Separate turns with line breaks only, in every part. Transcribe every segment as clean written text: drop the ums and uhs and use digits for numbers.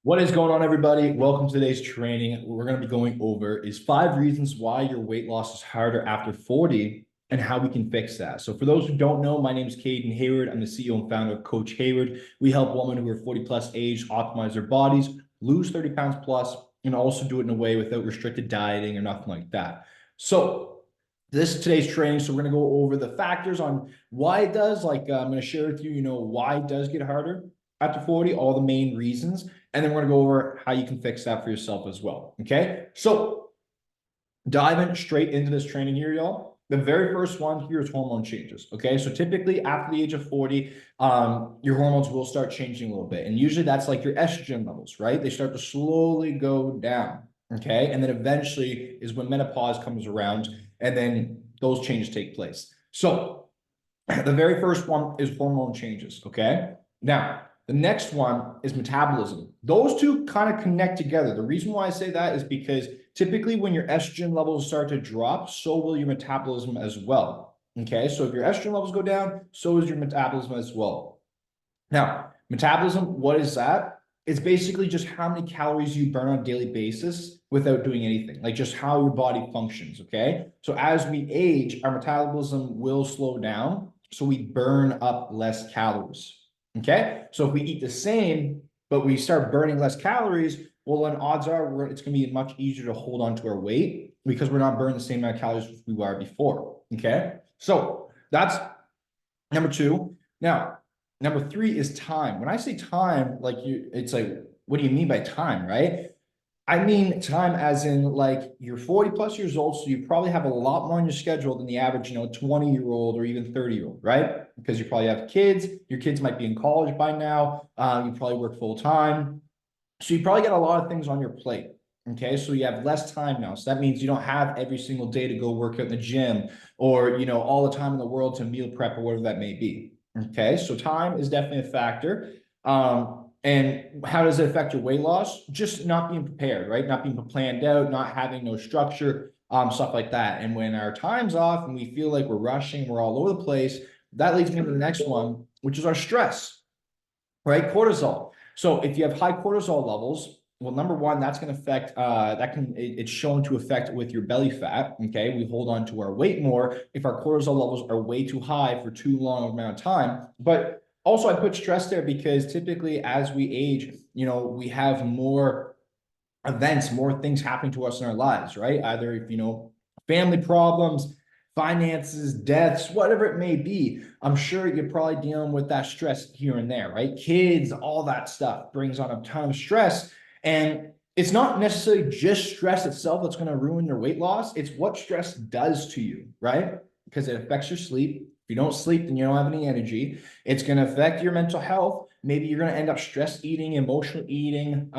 What is going on, everybody? Welcome to today's training. What we're going to be going over is 5 reasons why your weight loss is harder after 40 and how we can fix that. So for those who don't know, my name is Hayward. I'm the CEO and founder of Coach Hayward. We help women who are 40 plus age optimize their bodies, lose 30 pounds plus, and also do it in a way without restricted dieting or nothing like that. So this is today's training. So we're going to go over the factors on why it does. I'm going to share with you, why it does get harder after 40, all the main reasons. And then we're going to go over how you can fix that for yourself as well. Okay. So diving straight into this training here, y'all. The very first one here is hormone changes. Okay. So typically after the age of 40, your hormones will start changing a little bit. And usually that's like your estrogen levels, right? They start to slowly go down. Okay. And then eventually is when menopause comes around and then those changes take place. So the very first one is hormone changes. Okay. Now, the next one is metabolism. Those two kind of connect together. The reason why I say that is because typically when your estrogen levels start to drop, so will your metabolism as well. Okay, so if your estrogen levels go down, so is your metabolism as well. Now, metabolism, what is that? It's basically just how many calories you burn on a daily basis without doing anything, like just how your body functions, okay? So as we age, our metabolism will slow down, so we burn up less calories. Okay, so if we eat the same, but we start burning less calories, well, then odds are it's going to be much easier to hold on to our weight because we're not burning the same amount of calories as we were before. Okay, so that's number two. Now, number three is time. When I say time, it's like, what do you mean by time, right? I mean time as in like you're 40 plus years old, so you probably have a lot more on your schedule than the average, 20-year-old or even 30-year-old, right? Because you probably have kids. Your kids might be in college by now. You probably work full time. So you probably got a lot of things on your plate. Okay, so you have less time now. So that means you don't have every single day to go work out in the gym or, all the time in the world to meal prep or whatever that may be. Okay, so time is definitely a factor. And how does it affect your weight loss? Just not being prepared, right? Not being planned out, not having no structure, stuff like that. And when our time's off and we feel like we're rushing, we're all over the place, that leads me to the next one, which is our stress, right? Cortisol. So if you have high cortisol levels, well, number one, that's going to affect, it's shown to affect with your belly fat. Okay. We hold on to our weight more if our cortisol levels are way too high for too long amount of time. But also I put stress there because typically as we age, we have more events, more things happening to us in our lives, right? Either if, family problems, finances, deaths, whatever it may be. I'm sure you're probably dealing with that stress here and there, right? Kids, all that stuff brings on a ton of stress. And it's not necessarily just stress itself that's going to ruin your weight loss. It's what stress does to you, right? Because it affects your sleep. If you don't sleep, then you don't have any energy. It's going to affect your mental health. Maybe you're going to end up stress eating, emotional eating.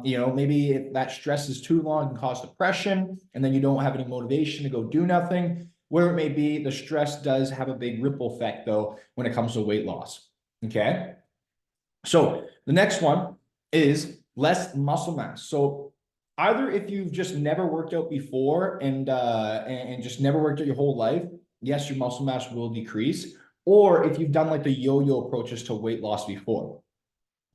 Maybe if that stress is too long, it can cause depression, and then you don't have any motivation to go do nothing. Where it may be, the stress does have a big ripple effect, though, when it comes to weight loss. Okay. So the next one is less muscle mass. So either if you've just never worked out before and just never worked out your whole life, yes, your muscle mass will decrease. Or if you've done like the yo-yo approaches to weight loss before.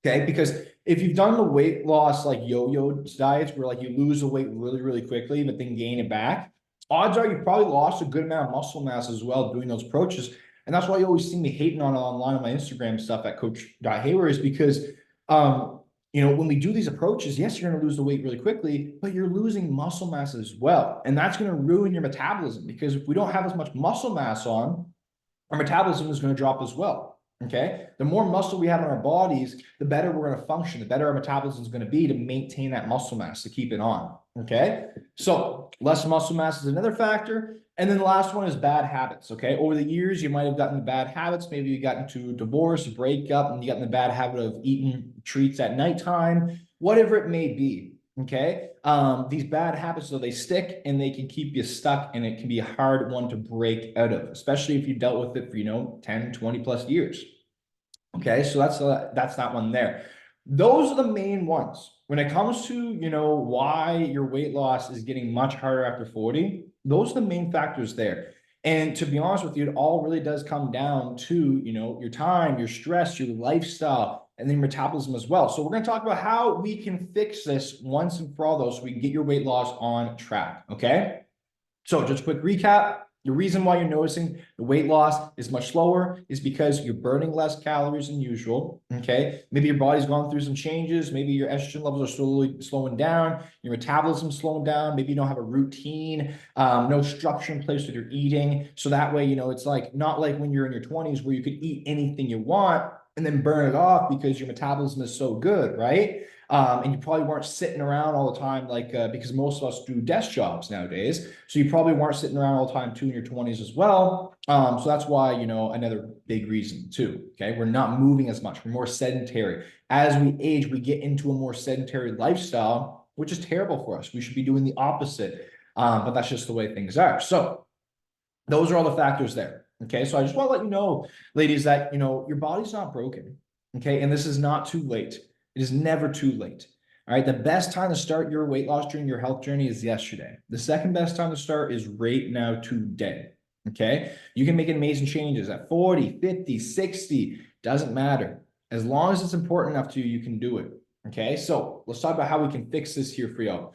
Okay, because if you've done the weight loss like yo-yo diets where like you lose the weight really, really quickly, but then gain it back, odds are you probably lost a good amount of muscle mass as well doing those approaches. And that's why you always see me hating on it online on my Instagram stuff at Coach.Hayward is because when we do these approaches, yes, you're going to lose the weight really quickly, but you're losing muscle mass as well. And that's going to ruin your metabolism because if we don't have as much muscle mass on, our metabolism is going to drop as well. Okay. The more muscle we have in our bodies, the better we're going to function, the better our metabolism is going to be to maintain that muscle mass, to keep it on. Okay. So less muscle mass is another factor. And then the last one is bad habits. Okay. Over the years, you might have gotten bad habits. Maybe you got into a divorce, a breakup, and you got in the bad habit of eating treats at nighttime, whatever it may be. Okay. These bad habits, though, they stick and they can keep you stuck, and it can be a hard one to break out of, especially if you dealt with it for, 10, 20 plus years. Okay. So that's that one there. Those are the main ones. When it comes to, why your weight loss is getting much harder after 40, those are the main factors there. And to be honest with you, it all really does come down to, your time, your stress, your lifestyle, and then metabolism as well. So we're going to talk about how we can fix this once and for all, though, so we can get your weight loss on track. Okay. So just a quick recap. The reason why you're noticing the weight loss is much slower is because you're burning less calories than usual, okay? Maybe your body's gone through some changes. Maybe your estrogen levels are slowly slowing down. Your metabolism's slowing down. Maybe you don't have a routine, no structure in place with your eating. So that way, it's like not like when you're in your 20s where you could eat anything you want and then burn it off because your metabolism is so good, right? And you probably weren't sitting around all the time, like because most of us do desk jobs nowadays. So you probably weren't sitting around all the time too in your 20s as well. So that's why, another big reason too. Okay. We're not moving as much. We're more sedentary. As we age, we get into a more sedentary lifestyle, which is terrible for us. We should be doing the opposite. But that's just the way things are. So those are all the factors there. Okay. So I just want to let you know, ladies, that, your body's not broken. Okay. And this is not too late. It is never too late. All right. The best time to start your weight loss journey, your health journey is yesterday. The second best time to start is right now today. Okay. You can make amazing changes at 40, 50, 60, doesn't matter. As long as it's important enough to you, you can do it. Okay. So let's talk about how we can fix this here for you.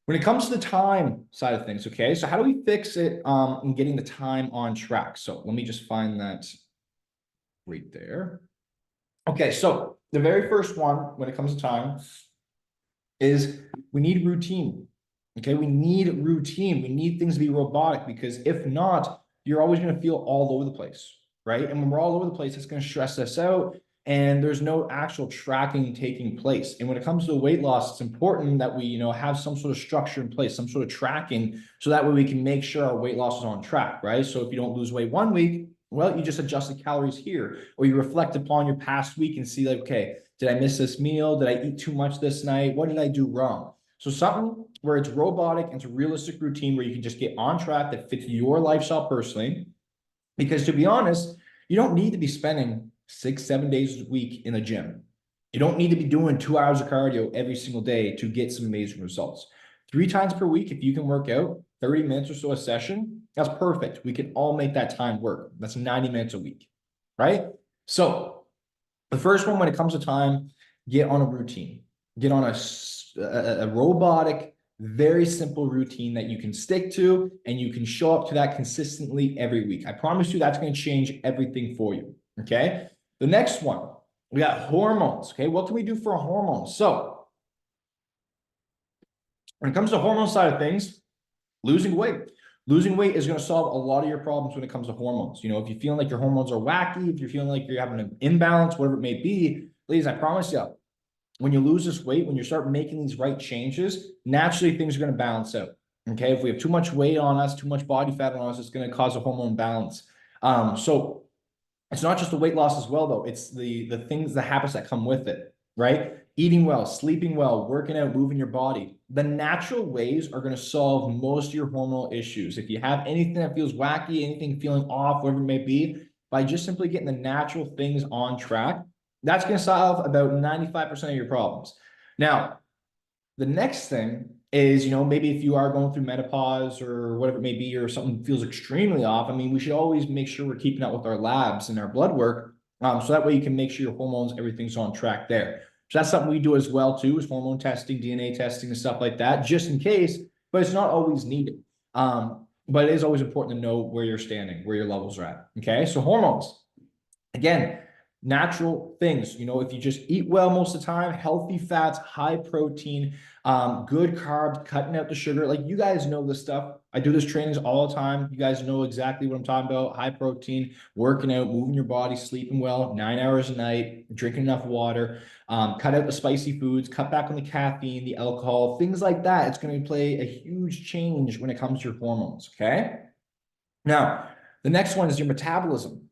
When it comes to the time side of things, okay, so how do we fix it in getting the time on track? So let me just find that right there. Okay, so the very first one when it comes to time is we need routine. Okay, we need routine. We need things to be robotic because if not, you're always going to feel all over the place, right? And when we're all over the place, it's going to stress us out and there's no actual tracking taking place. And when it comes to weight loss, it's important that we, have some sort of structure in place, some sort of tracking, so that way we can make sure our weight loss is on track, right? So if you don't lose weight one week, well, you just adjust the calories here, or you reflect upon your past week and see like, okay, did I miss this meal? Did I eat too much this night? What did I do wrong? So something where it's robotic and it's a realistic routine where you can just get on track that fits your lifestyle personally. Because to be honest, you don't need to be spending 6-7 days a week in the gym. You don't need to be doing 2 hours of cardio every single day to get some amazing results. 3 times per week, if you can work out 30 minutes or so a session, that's perfect. We can all make that time work. That's 90 minutes a week, right? So the first one, when it comes to time, get on a routine. Get on a robotic, very simple routine that you can stick to and you can show up to that consistently every week. I promise you that's going to change everything for you, okay? The next one, we got hormones, okay? What can we do for hormones? So when it comes to hormone side of things, losing weight. Losing weight is going to solve a lot of your problems when it comes to hormones. If you're feeling like your hormones are wacky, if you're feeling like you're having an imbalance, whatever it may be, ladies, I promise you, when you lose this weight, when you start making these right changes, naturally things are going to balance out. Okay. If we have too much weight on us, too much body fat on us, it's going to cause a hormone balance. So it's not just the weight loss as well, though. It's the things, the habits that come with it, right? Eating well, sleeping well, working out, moving your body. The natural ways are going to solve most of your hormonal issues. If you have anything that feels wacky, anything feeling off, whatever it may be, by just simply getting the natural things on track, that's going to solve about 95% of your problems. Now, the next thing is, maybe if you are going through menopause or whatever it may be, or something feels extremely off, I mean, we should always make sure we're keeping up with our labs and our blood work. So that way you can make sure your hormones, everything's on track there. So that's something we do as well too, is hormone testing, DNA testing and stuff like that, just in case, but it's not always needed. But it is always important to know where you're standing, where your levels are at. Okay. So hormones, again, natural things, if you just eat well most of the time, healthy fats, high protein, good carbs, cutting out the sugar. Like, you guys know this stuff. I do this trainings all the time. You guys know exactly what I'm talking about. High protein, working out, moving your body, sleeping well, 9 hours a night, drinking enough water, cut out the spicy foods, cut back on the caffeine, the alcohol, things like that. It's going to play a huge change when it comes to your hormones. Okay. Now, the next one is your metabolism.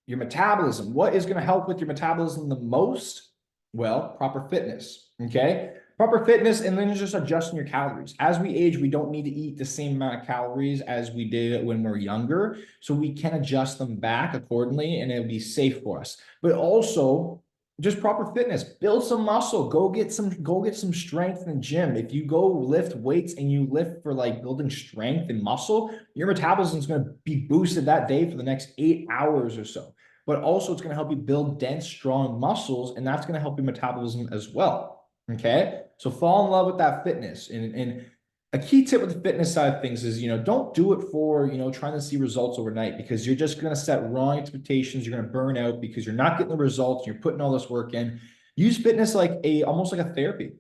Your metabolism. What is going to help with your metabolism the most? Well, proper fitness. Okay. Proper fitness, and then just adjusting your calories. As we age, we don't need to eat the same amount of calories as we did when we're younger. So we can adjust them back accordingly and it'll be safe for us. But also just proper fitness, build some muscle, go get some strength in the gym. If you go lift weights and you lift for like building strength and muscle, your metabolism is going to be boosted that day for the next 8 hours or so. but also it's going to help you build dense, strong muscles, and that's going to help your metabolism as well. Okay. So fall in love with that fitness. And a key tip with the fitness side of things is, don't do it for, trying to see results overnight, because you're just going to set wrong expectations. You're going to burn out because you're not getting the results. You're putting all this work in. Use fitness like almost like a therapy,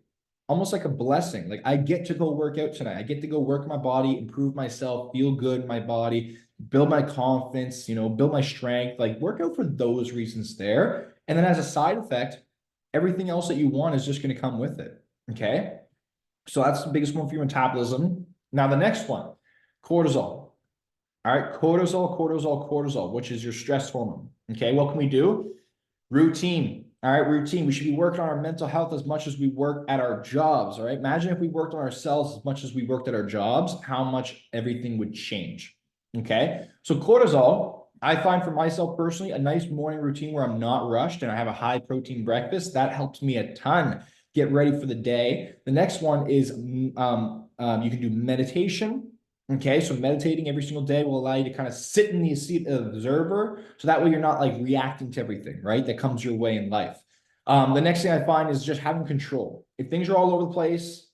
almost like a blessing. Like, I get to go work out tonight. I get to go work my body, improve myself, feel good in my body, build my confidence, build my strength, like work out for those reasons there. And then as a side effect, everything else that you want is just going to come with it. Okay. So that's the biggest one for your metabolism. Now, the next one, cortisol. All right. Cortisol, which is your stress hormone. Okay. What can we do? Routine. All right. Routine. We should be working on our mental health as much as we work at our jobs. All right. Imagine if we worked on ourselves as much as we worked at our jobs, how much everything would change. Okay. So cortisol, I find for myself personally, a nice morning routine where I'm not rushed and I have a high protein breakfast, that helps me a ton get ready for the day. The next one is you can do meditation. Okay, so meditating every single day will allow you to kind of sit in the seat of the observer, so that way you're not like reacting to everything, right, that comes your way in life. The next thing I find is just having control. If things are all over the place,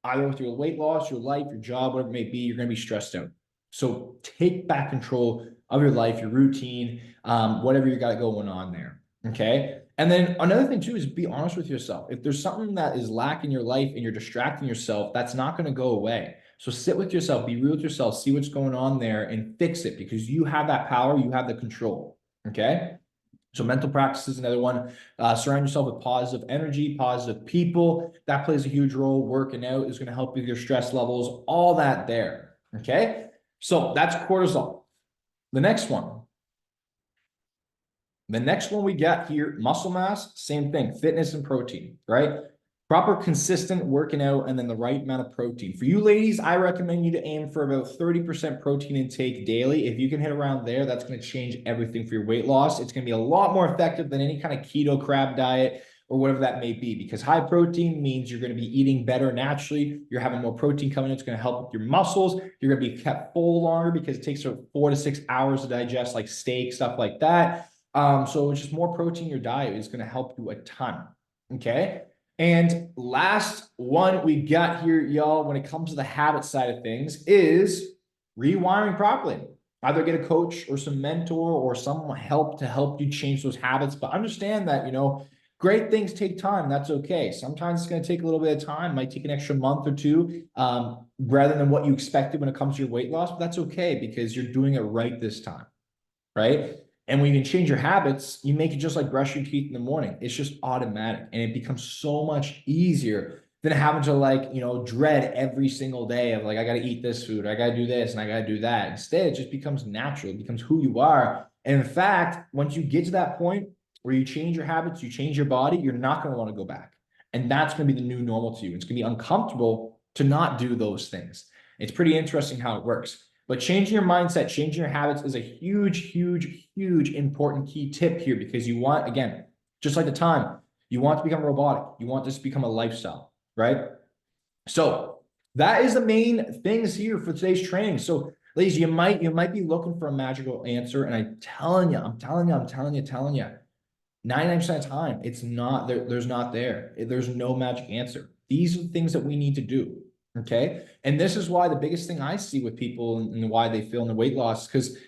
either with your weight loss, your life, your job, whatever it may be, you're going to be stressed out. So take back control of your life, your routine, whatever you got going on there. Okay. And then another thing too is be honest with yourself. If there's something that is lacking in your life and you're distracting yourself, that's not going to go away. So sit with yourself, be real with yourself, see what's going on there and fix it, because you have that power, you have the control. Okay. So mental practice is another one. Surround yourself with positive energy, positive people. That plays a huge role. Working out is going to help with your stress levels, all that there. Okay. So that's cortisol. The next one. The next one we got here, muscle mass, same thing, fitness and protein, right? Proper, consistent working out, and then the right amount of protein. For you ladies, I recommend you to aim for about 30% protein intake daily. If you can hit around there, that's going to change everything for your weight loss. It's going to be a lot more effective than any kind of keto crab diet or whatever that may be, because high protein means you're going to be eating better naturally. You're having more protein coming in. It's going to help with your muscles. You're going to be kept full longer because it takes 4 to 6 hours to digest, like steak, stuff like that. So just more protein in your diet is going to help you a ton. Okay. And last one we got here, y'all, when it comes to the habit side of things, is rewiring properly. Either get a coach or some mentor or some help to help you change those habits. But understand that, great things take time. That's okay. Sometimes it's going to take a little bit of time, might take an extra month or two, rather than what you expected when it comes to your weight loss. But that's okay, because you're doing it right this time, right? And when you can change your habits, you make it just like brush your teeth in the morning. It's just automatic, and it becomes so much easier than having to dread every single day of like, I got to eat this food, I got to do this, and I got to do that. Instead, it just becomes natural. It becomes who you are. And in fact, once you get to that point where you change your habits, you change your body, you're not going to want to go back. And that's going to be the new normal to you. It's going to be uncomfortable to not do those things. It's pretty interesting how it works. But changing your mindset, changing your habits is a huge, huge, huge important key tip here, because you want, again, just like the time, you want to become robotic. You want this to become a lifestyle, right? So that is the main things here for today's training. So ladies, you might be looking for a magical answer. And I'm telling you, 99% of the time, it's not there. There's no magic answer. These are the things that we need to do. Okay. And this is why the biggest thing I see with people and why they feel in the weight loss, because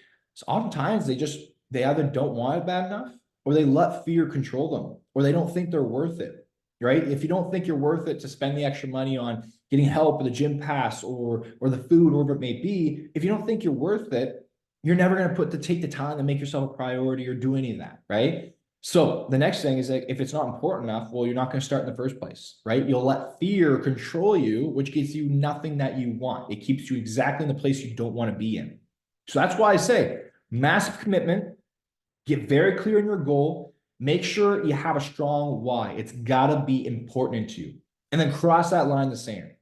oftentimes they either don't want it bad enough, or they let fear control them, or they don't think they're worth it. Right. If you don't think you're worth it to spend the extra money on getting help or the gym pass or the food, or whatever it may be, if you don't think you're worth it, you're never going to take the time to make yourself a priority or do any of that. Right. So the next thing is that if it's not important enough, well, you're not going to start in the first place, right? You'll let fear control you, which gets you nothing that you want. It keeps you exactly in the place you don't want to be in. So that's why I say massive commitment, get very clear on your goal, make sure you have a strong why. It's got to be important to you. And then cross that line in the sand,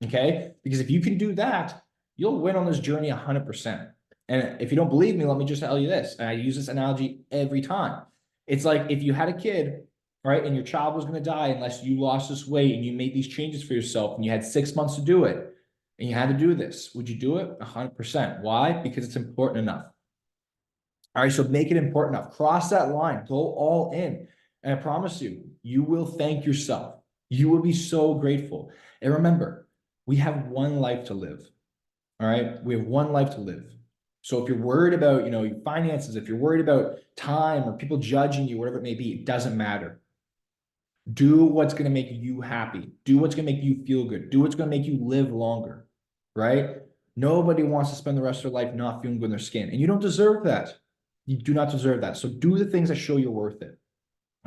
okay? Because if you can do that, you'll win on this journey 100%. And if you don't believe me, let me just tell you this. And I use this analogy every time. It's like if you had a kid, right, and your child was going to die unless you lost this weight and you made these changes for yourself and you had 6 months to do it and you had to do this, would you do it? 100%. Why? Because it's important enough. All right, so make it important enough. Cross that line, go all in. And I promise you, you will thank yourself. You will be so grateful. And remember, we have one life to live. All right, we have one life to live. So if you're worried about, your finances, if you're worried about time or people judging you, whatever it may be, it doesn't matter. Do what's going to make you happy. Do what's going to make you feel good. Do what's going to make you live longer, right? Nobody wants to spend the rest of their life not feeling good in their skin, and you don't deserve that. You do not deserve that. So do the things that show you're worth it.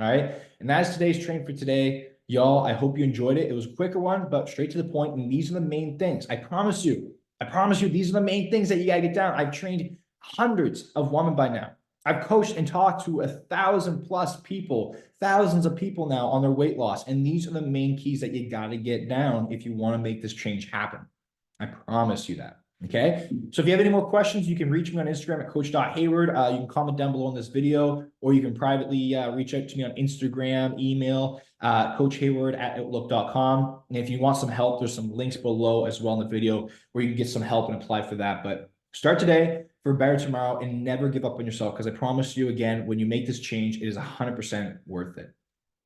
All right. And that's today's train for today. Y'all, I hope you enjoyed it. It was a quicker one, but straight to the point. And these are the main things. I promise you, these are the main things that you got to get down. I've trained hundreds of women by now. I've coached and talked to 1,000+ people, thousands of people now on their weight loss. And these are the main keys that you got to get down if you want to make this change happen. I promise you that. Okay. So if you have any more questions, you can reach me on Instagram at coach.hayward. You can comment down below in this video, or you can privately reach out to me on Instagram, email, coachhayward@outlook.com. And if you want some help, there's some links below as well in the video where you can get some help and apply for that. But start today for a better tomorrow, and never give up on yourself, because I promise you again, when you make this change, it is 100% worth it.